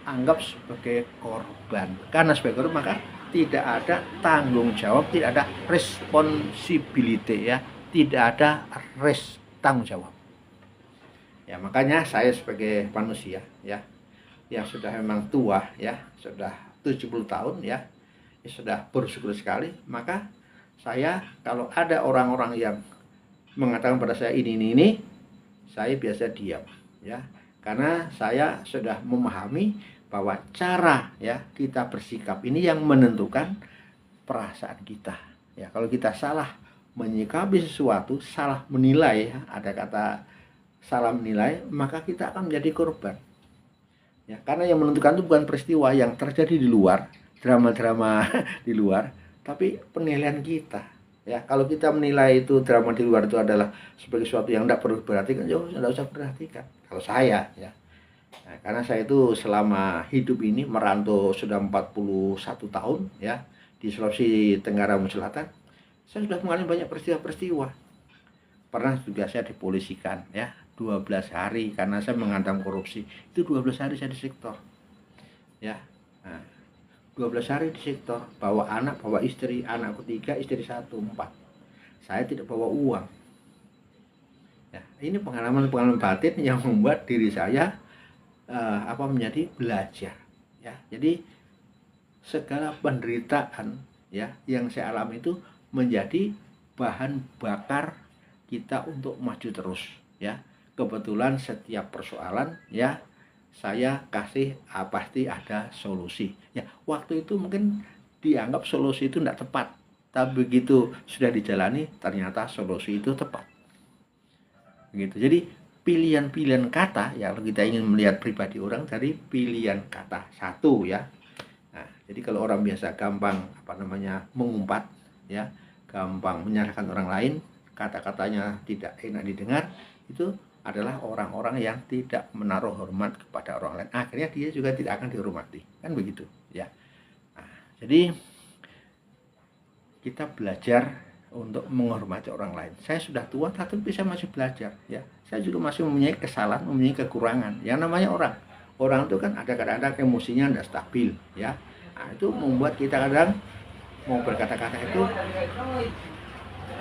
anggap sebagai korban. Karena sebagai korban maka tidak ada tanggung jawab, tidak ada responsibility, ya, tidak ada tanggung jawab. Ya, makanya saya sebagai manusia, ya, yang sudah memang tua, ya, sudah 70 tahun, ya, sudah bersyukur sekali. Maka saya, kalau ada orang-orang yang mengatakan pada saya ini, saya biasa diam, ya, karena saya sudah memahami bahwa cara, ya, kita bersikap ini yang menentukan perasaan kita, ya. Kalau kita salah menyikapi sesuatu, salah menilai, ya, ada kata salah menilai, maka kita akan menjadi korban, ya. Karena yang menentukan itu bukan peristiwa yang terjadi di luar, drama-drama di luar, tapi penilaian kita, Ya, kalau kita menilai itu drama di luar itu adalah sebagai sesuatu yang tidak perlu diperhatikan, ya tidak usah perhatikan. Kalau saya, ya, nah, karena saya itu selama hidup ini merantau sudah 41 tahun, ya, di Sulawesi Tenggara Selatan, saya sudah mengalami banyak peristiwa-peristiwa. Pernah juga saya dipolisikan, ya, 12 hari karena saya mengancam korupsi. Itu 12 hari saya di sektor, ya. Nah, 12 hari di sektor, bawa anak, bawa istri, anak ketiga, istri satu, 4. Saya tidak bawa uang. Ya, ini pengalaman-pengalaman batin yang membuat diri saya menjadi belajar. Ya, jadi segala penderitaan, ya, yang saya alami itu menjadi bahan bakar kita untuk maju terus. Ya, kebetulan setiap persoalan, ya, saya kasih pasti ada solusi. Ya, waktu itu mungkin dianggap solusi itu tidak tepat, tapi begitu sudah dijalani ternyata solusi itu tepat. Begitu. Jadi pilihan-pilihan kata, ya, kalau kita ingin melihat pribadi orang dari pilihan kata satu, ya. Nah, jadi kalau orang biasa gampang mengumpat, ya, gampang menyalahkan orang lain, kata-katanya tidak enak didengar, itu adalah orang-orang yang tidak menaruh hormat kepada orang lain. Akhirnya dia juga tidak akan dihormati, kan begitu, ya. Nah, jadi kita belajar untuk menghormati orang lain. Saya sudah tua tapi saya masih belajar, ya. Saya juga masih mempunyai kesalahan, mempunyai kekurangan. Yang namanya orang itu kan ada kadang-kadang emosinya tidak stabil, ya. Nah, itu membuat kita kadang mau berkata-kata itu,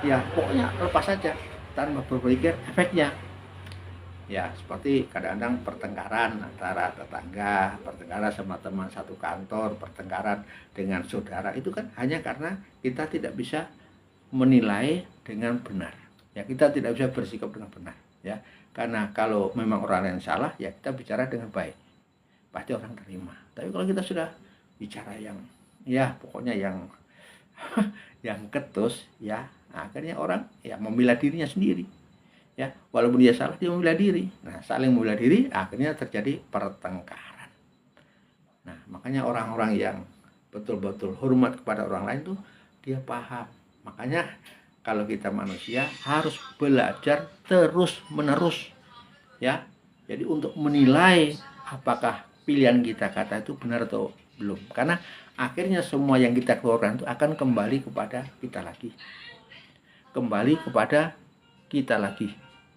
ya, pokoknya lepas saja tanpa berpikir efeknya. Ya, seperti kadang-kadang pertengkaran antara tetangga, pertengkaran sama teman satu kantor, pertengkaran dengan saudara, itu kan hanya karena kita tidak bisa menilai dengan benar. Ya, kita tidak bisa bersikap dengan benar, ya. Karena kalau memang orang lain salah, ya kita bicara dengan baik, pasti orang terima. Tapi kalau kita sudah bicara yang, ya, pokoknya yang yang ketus, ya, akhirnya orang, ya, membela dirinya sendiri. Ya, walaupun dia salah, dia membela diri. Nah, saling membela diri, akhirnya terjadi pertengkaran. Nah, makanya orang-orang yang betul-betul hormat kepada orang lain tuh dia paham. Makanya kalau kita manusia harus belajar terus menerus, ya. Jadi untuk menilai apakah pilihan kita kata itu benar atau belum, karena akhirnya semua yang kita keluarkan itu akan kembali kepada kita lagi, kembali kepada kita lagi,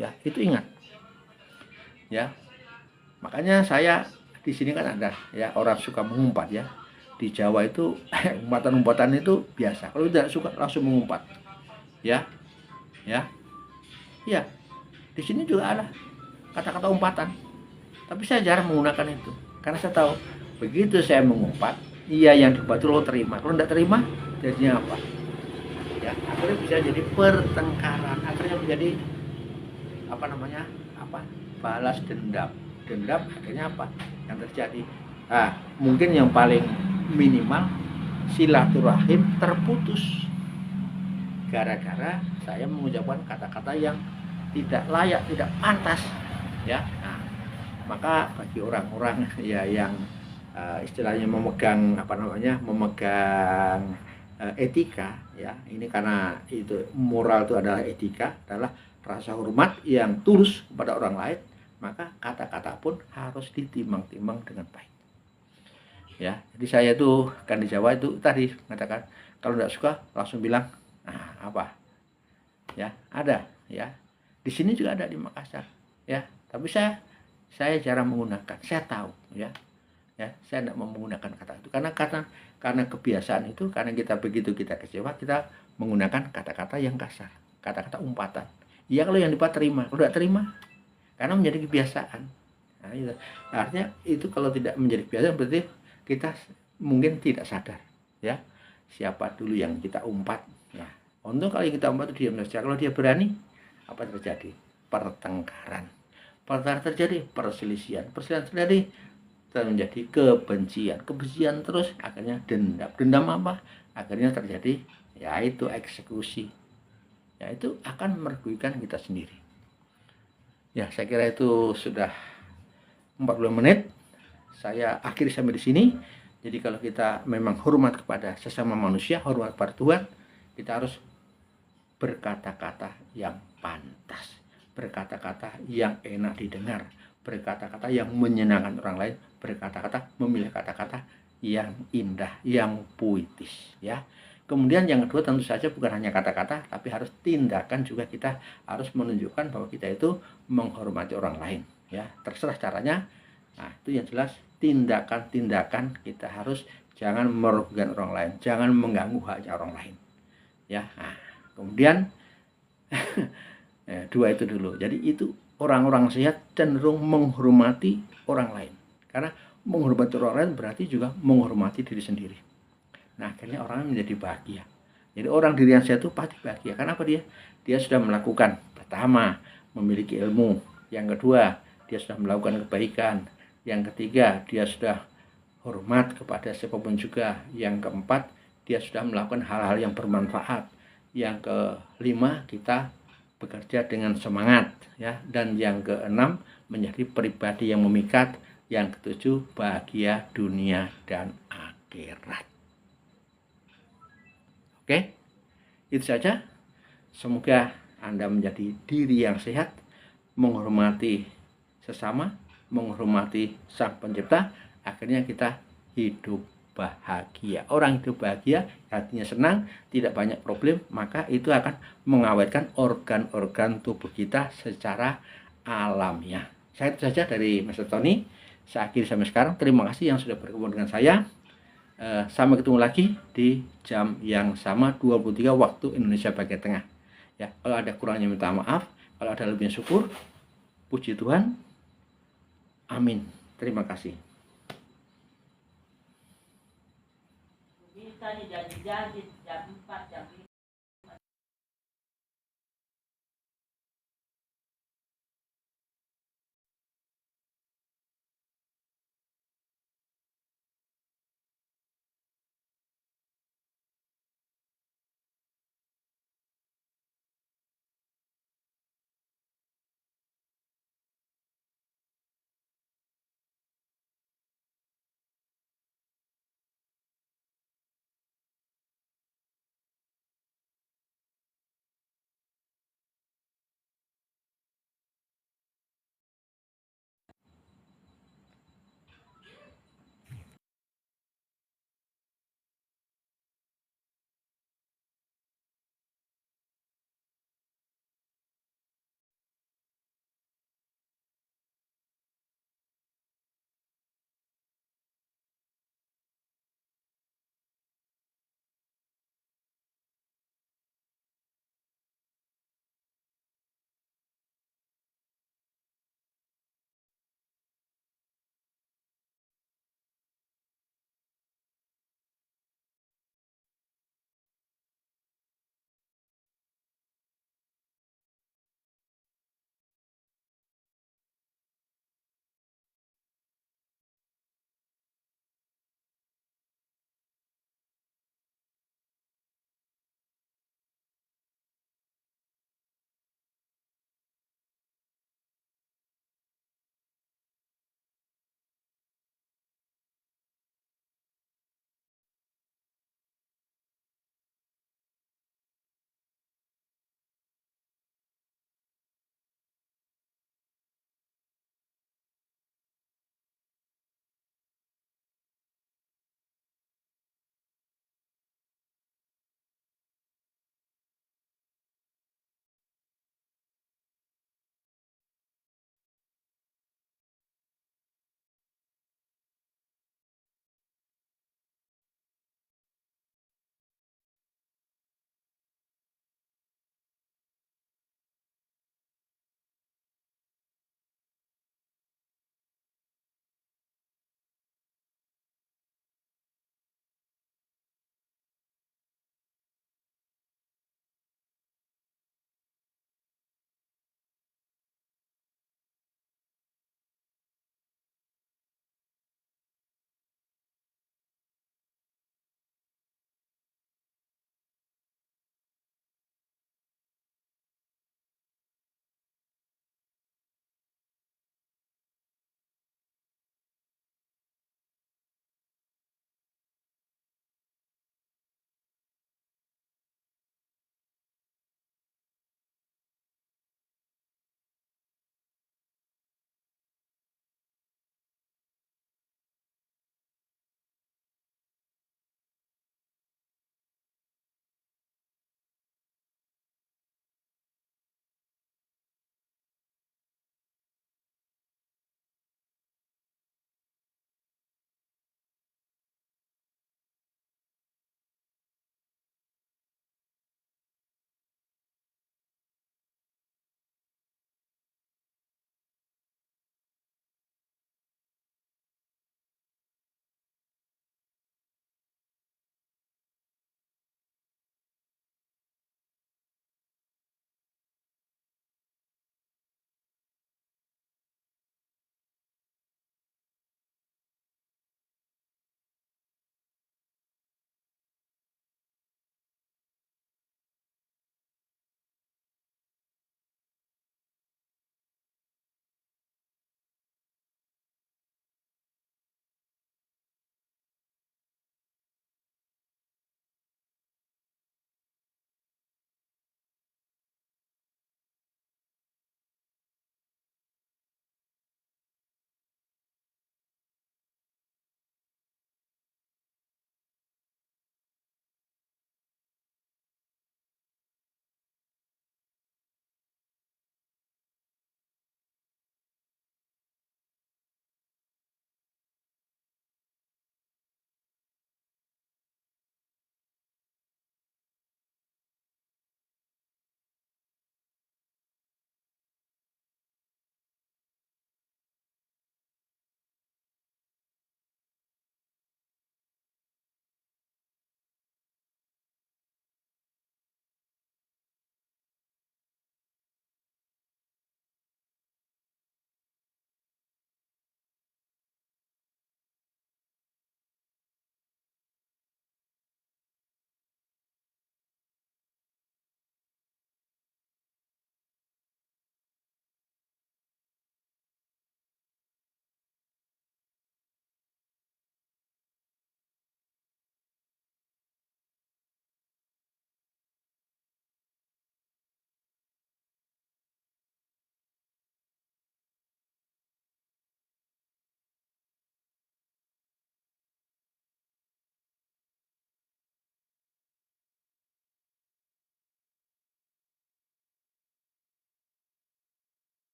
ya. Itu ingat, ya. Makanya saya di sini kan ada, ya, orang suka mengumpat, ya. Di Jawa itu umpatan-umpatan itu biasa. Kalau tidak suka langsung mengumpat, ya, ya, ya. Di sini juga ada kata-kata umpatan, tapi saya jarang menggunakan itu karena saya tahu begitu saya mengumpat, iya, yang diumpat itu lo terima. Kalau tidak terima, jadinya apa? Ya, akhirnya bisa jadi pertengkaran, akhirnya menjadi balas dendam. Akhirnya apa yang terjadi? Mungkin yang paling minimal silaturahim terputus gara-gara saya mengucapkan kata-kata yang tidak layak, tidak pantas, ya. Nah, maka bagi orang-orang, ya, yang istilahnya memegang etika, ya, ini karena itu moral itu adalah etika, adalah rasa hormat yang tulus kepada orang lain, maka kata-kata pun harus ditimbang-timbang dengan baik, ya. Jadi saya tuh kan di Jawa itu tadi mengatakan kalau tidak suka langsung bilang apa, ya, ada, ya. Di sini juga ada di Makassar, ya, tapi saya jarang menggunakan. Saya tahu, ya, saya tidak mau menggunakan kata itu karena kebiasaan itu, karena kita begitu kita kecewa kita menggunakan kata-kata yang kasar, kata-kata umpatan. Ya, kalau yang dapat terima, kalau tidak terima, karena menjadi kebiasaan. Nah, itu. Artinya itu kalau tidak menjadi kebiasaan berarti kita mungkin tidak sadar, ya, siapa dulu yang kita umpat. Ya, untung kalau kita umpat itu diam saja. Kalau dia berani, apa terjadi? Pertengkaran terjadi, perselisihan terjadi, menjadi kebencian terus, akhirnya dendam apa? Akhirnya terjadi, yaitu eksekusi. Ya, itu akan merugikan kita sendiri. Ya, saya kira itu sudah 40 menit. Saya akhiri sampai di sini. Jadi kalau kita memang hormat kepada sesama manusia, hormat kepada Tuhan, kita harus berkata-kata yang pantas, berkata-kata yang enak didengar, berkata-kata yang menyenangkan orang lain, berkata-kata, memilih kata-kata yang indah, yang puitis, ya. Kemudian yang kedua tentu saja bukan hanya kata-kata, tapi harus tindakan juga. Kita harus menunjukkan bahwa kita itu menghormati orang lain, ya. Terserah caranya. Nah, itu yang jelas tindakan-tindakan kita harus jangan merugikan orang lain, jangan mengganggu haknya orang lain, ya. Nah, kemudian dua itu dulu. Jadi itu orang-orang sehat cenderung menghormati orang lain, karena menghormati orang lain berarti juga menghormati diri sendiri. Nah, akhirnya orang menjadi bahagia. Jadi orang diri yang sehat itu pasti bahagia. Karena apa? Dia sudah melakukan, pertama, memiliki ilmu. Yang kedua, dia sudah melakukan kebaikan. Yang ketiga, dia sudah hormat kepada siapapun juga. Yang keempat, dia sudah melakukan hal-hal yang bermanfaat. Yang kelima, kita bekerja dengan semangat, ya. Dan yang keenam, menjadi pribadi yang memikat. Yang ketujuh, bahagia dunia dan akhirat. Oke, itu saja. Semoga Anda menjadi diri yang sehat, menghormati sesama, menghormati Sang Pencipta. Akhirnya kita hidup bahagia. Orang hidup bahagia, hatinya senang, tidak banyak problem, maka itu akan mengawetkan organ-organ tubuh kita secara alamiah. Saya itu saja dari Mas Tony. Saya akhiri sampai sekarang. Terima kasih yang sudah bergabung dengan saya. Sampai ketemu lagi di jam yang sama 23 waktu Indonesia bagian tengah. Ya, kalau ada kurangnya minta maaf, kalau ada lebihnya syukur. Puji Tuhan. Amin. Terima kasih. Bisa nih jadi jam 4 jam 5.